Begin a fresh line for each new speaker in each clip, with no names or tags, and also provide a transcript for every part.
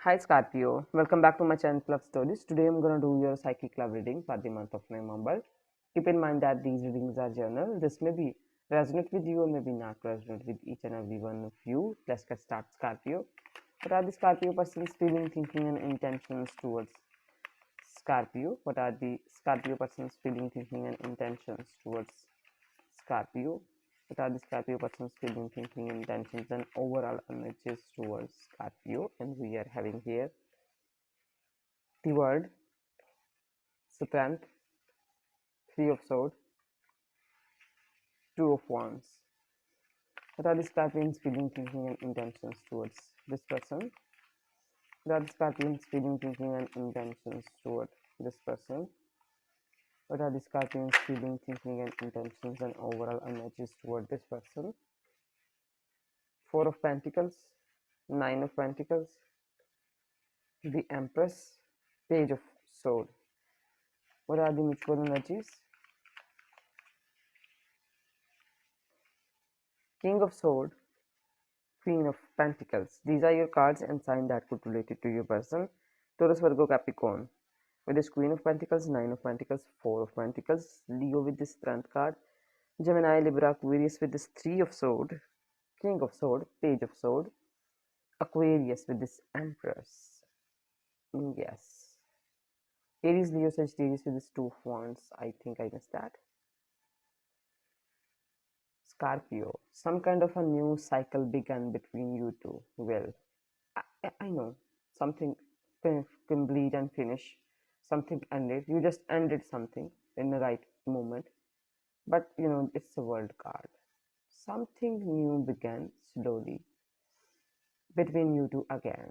Hi Scorpio, welcome back to my channel Love Stories. Today I'm gonna do your psychic love reading for the month of November. Keep in mind that these readings are journal. This may be resonate with you or maybe not resonate with each and every one of you. Let's get started, Scorpio. What are the Scorpio person's feeling, thinking, and intentions towards Scorpio? What are the Scorpio person's feeling, thinking, and intentions towards Scorpio? What are the Scorpio person's feeling, thinking, intentions, and overall energies towards Scorpio? And we are having here the word strength, three of swords, two of wands. What are the Scorpion's feeling, thinking, and intentions towards this person? What are the Scorpion's feeling, thinking, and intentions towards this person? What are the Scorpion's feeling, thinking, and intentions and overall energies toward this person? Four of Pentacles, Nine of Pentacles, the Empress, Page of Sword. What are the mutual energies? King of Sword, Queen of Pentacles. These are your cards and sign that could relate it to your person. Taurus, Virgo, Capricorn. With this Queen of Pentacles, Nine of Pentacles, Four of Pentacles. Leo with this Strength card. Gemini, Libra, Aquarius with this Three of Sword. King of Sword, Page of Sword. Aquarius with this Empress. Yes. Aries, Leo, Sagittarius with this Two of Wands. I think I missed that. Scorpio. Some kind of a new cycle began between you two. Well, I know something complete and finish, something ended. You just ended something in the right moment, but it's a world card. Something new began slowly between you two again.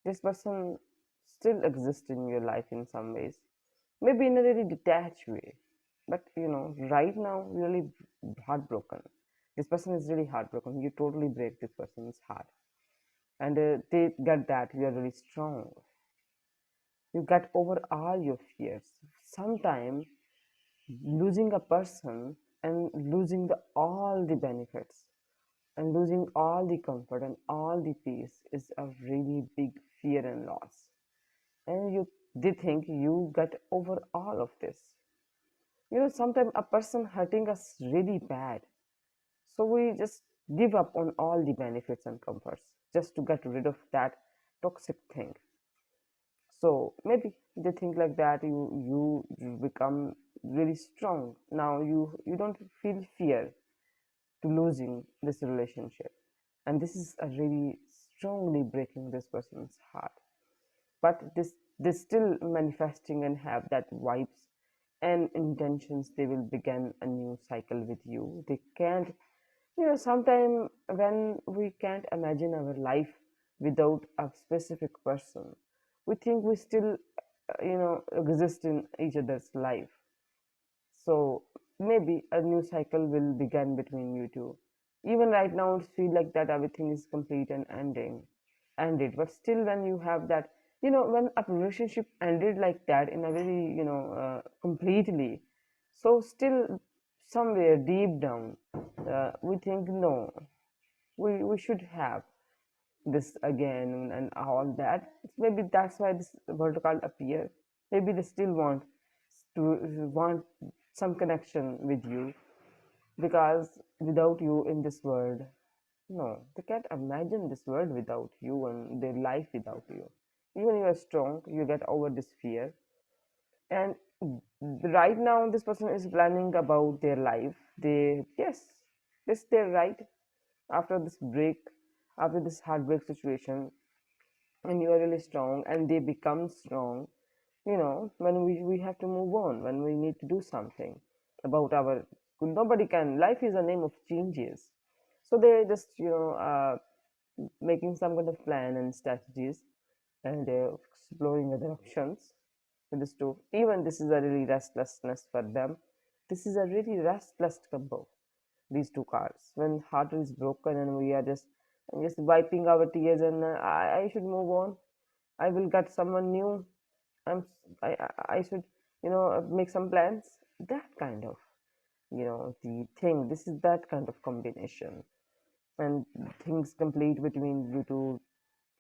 This person still exists in your life in some ways, maybe in a really detached way, but right now, really heartbroken. This person is really heartbroken. You totally break this person's heart, and they get that you are really strong. You get over all your fears. Sometimes losing a person and losing all the benefits and losing all the comfort and all the peace is a really big fear and loss. And they think you get over all of this. Sometimes a person hurting us really bad. So we just give up on all the benefits and comforts just to get rid of that toxic thing. So maybe they think like that. You become really strong now. You don't feel fear to losing this relationship, and this is a really strongly breaking this person's heart. But they still manifesting and have that vibes and intentions. They will begin a new cycle with you. They can't, sometime when we can't imagine our life without a specific person, we think we still exist in each other's life. So maybe a new cycle will begin between you two. Even right now it feels like that everything is complete and ended, but still when you have that, when a relationship ended like that in a very completely, so still somewhere deep down, we think no, we should have this again and all that. Maybe that's why this word called appear. Maybe they still want some connection with you, because without you in this world, no, they can't imagine this world without you and their life without you. Even you are strong, you get over this fear. And right now this person is planning about their life. They, yes, this they're right. After this break, after this heartbreak situation, and you are really strong and they become strong, when we have to move on, when we need to do something about our, nobody can, life is a name of changes. So they just making some kind of plan and strategies, and they're exploring other options with this too. Even this is a really restlessness for them. This is a really restless combo, these two cards. When heart is broken and we are just wiping our tears, and I should move on, I will get someone new. I'm I should make some plans. That kind of the thing. This is that kind of combination, and things complete between you two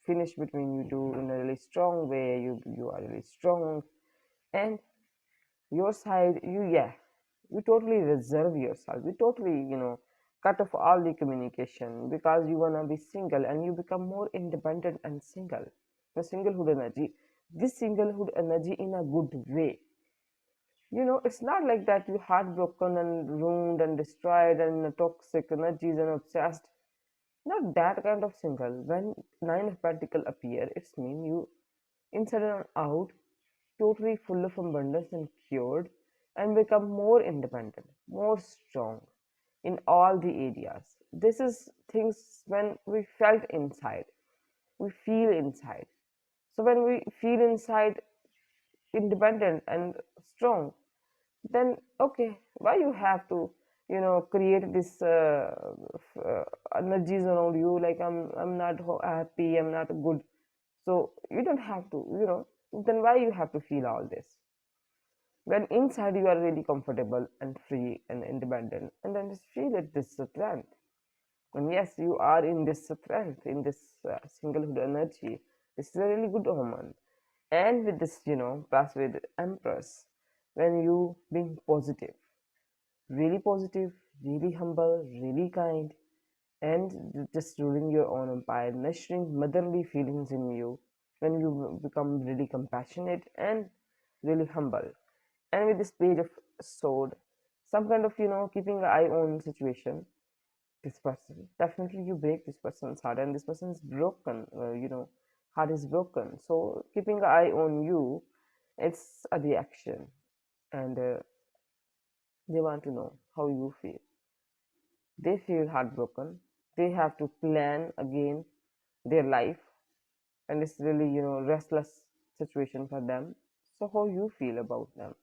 finish between you two in a really strong way. You are really strong, and your side, you totally reserve yourself. You totally, cut off all the communication because you wanna be single, and you become more independent and single. The singlehood energy, this singlehood energy in a good way. It's not like that you heartbroken and ruined and destroyed and toxic energies and obsessed. Not that kind of single. When nine of pentacle appear, it's mean you inside and out, totally full of abundance and cured, and become more independent, more strong in all the areas. This is things when we felt inside, we feel inside. So when we feel inside independent and strong, then okay, why you have to create this energies around you, like I'm not happy, I'm not good. So you don't have to, then why you have to feel all this when inside you are really comfortable and free and independent, and then just feel it, this strength. And yes, you are in this strength, in this singlehood energy. This is a really good omen. And with this, plus with Empress, when you being positive, really humble, really kind, and just ruling your own empire, nurturing motherly feelings in you, when you become really compassionate and really humble. And with this page of sword, some kind of, keeping an eye on situation, this person, definitely you break this person's heart, and this person is broken, heart is broken. So keeping an eye on you, it's a reaction, and they want to know how you feel. They feel heartbroken. They have to plan again their life, and it's really, restless situation for them. So how you feel about them?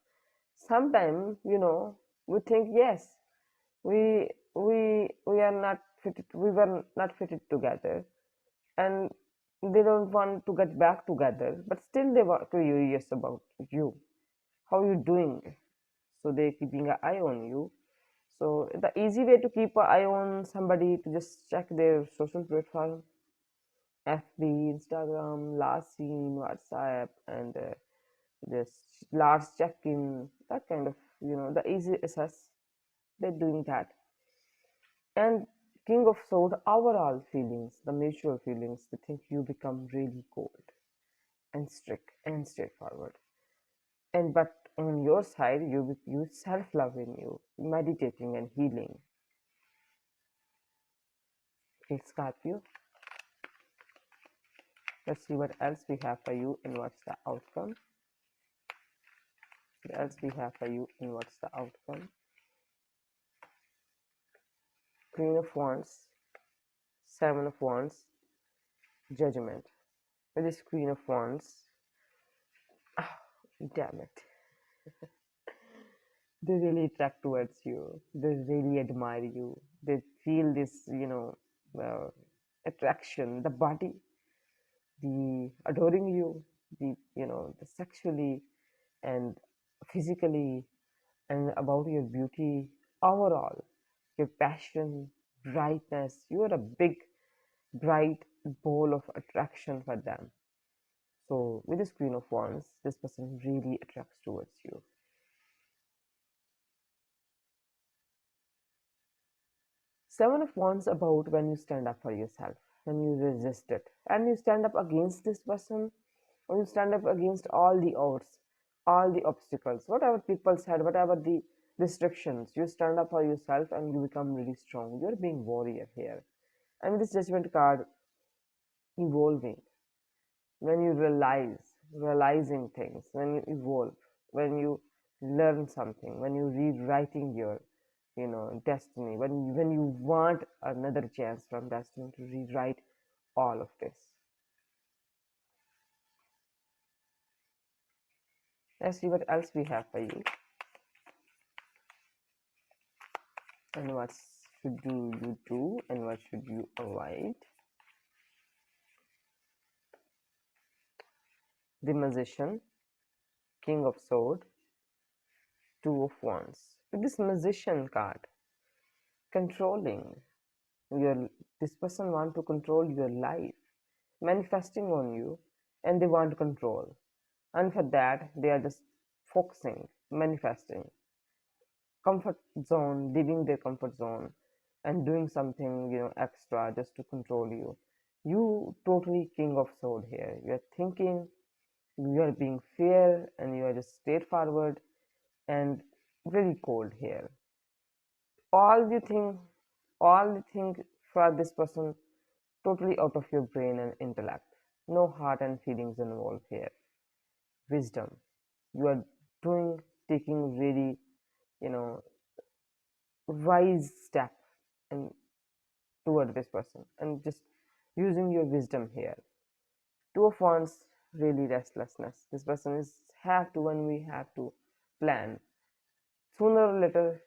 Sometimes, we think yes, we are not fitted. We were not fitted together, and they don't want to get back together, but still they were curious about you, how you doing. So they keeping an eye on you. So the easy way to keep an eye on somebody, to just check their social platform, FB, Instagram, last seen, WhatsApp, and just last check-in, that kind of, the easy assess. They're doing that. And King of Sword, overall feelings, the mutual feelings, they think you become really cold and strict and straightforward. And but on your side, you self-love in you, meditating and healing. Okay, Scorpio. Let's see what else we have for you and what's the outcome. What else we have for you and what's the outcome. Queen of Wands, Seven of Wands, Judgment. With this Queen of Wands, damn it. They really attract towards you. They really admire you. They feel this, uh, attraction, the body, the adoring you, the sexually and physically, and about your beauty overall, your passion, brightness. You are a big, bright ball of attraction for them. So with this Queen of Wands, this person really attracts towards you. Seven of Wands about when you stand up for yourself, when you resist it, and you stand up against this person, or you stand up against all the odds, all the obstacles, whatever people said, whatever the restrictions. You stand up for yourself and you become really strong. You're being warrior here. And this Judgment card, evolving, when you realizing things, when you evolve, when you learn something, when you rewriting your destiny, when you want another chance from destiny to rewrite all of this. Let's see what else we have for you, and what should you do and what should you avoid. The Magician, King of Sword, Two of Wands. With this Magician card, controlling your, this person want to control your life. manifesting on you, and they want control. And for that, they are just focusing, manifesting, comfort zone, leaving their comfort zone, and doing something, extra just to control you. You totally king of sword here. You are thinking, you are being fair, and you are just straightforward and very cold here. All you think, all you think for this person, totally out of your brain and intellect. No heart and feelings involved here. Wisdom. You are doing, taking really, you know, wise step and toward this person and just using your wisdom here. Two of wands, really restlessness. This person is have to when we have to plan. Sooner or later,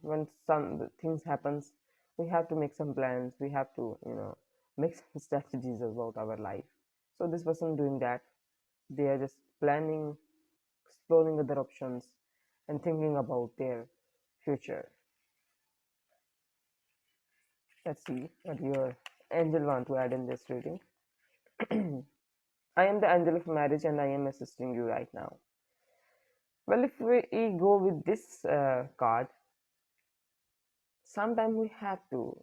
when some things happens, we have to make some plans. We have to, make some strategies about our life. So this person doing that, they are just planning, exploring other options, and thinking about their future. Let's see what your angel want to add in this reading. I am the angel of marriage and I am assisting you right now. Well, if we go with this card, sometimes we have to,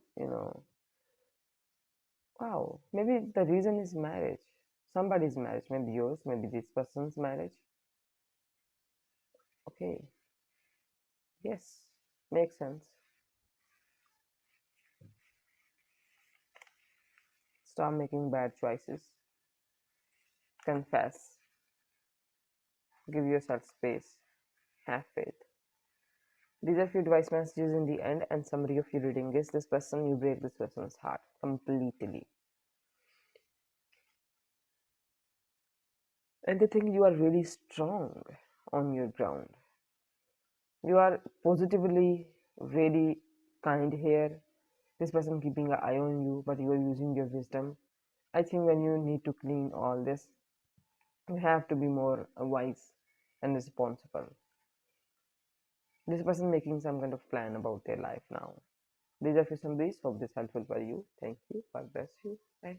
wow, maybe the reason is marriage. Somebody's marriage, maybe yours, maybe this person's marriage. Okay, yes, makes sense. Stop making bad choices. Confess. Give yourself space. Have faith. These are few advice messages in the end, and summary of your reading is this person, you break this person's heart completely. And they think you are really strong on your ground. You are positively really kind here. This person keeping an eye on you, but you are using your wisdom. I think when you need to clean all this, you have to be more wise and responsible. This person making some kind of plan about their life now. These are few summaries. Hope this helpful for you. Thank you. God bless you. Bye.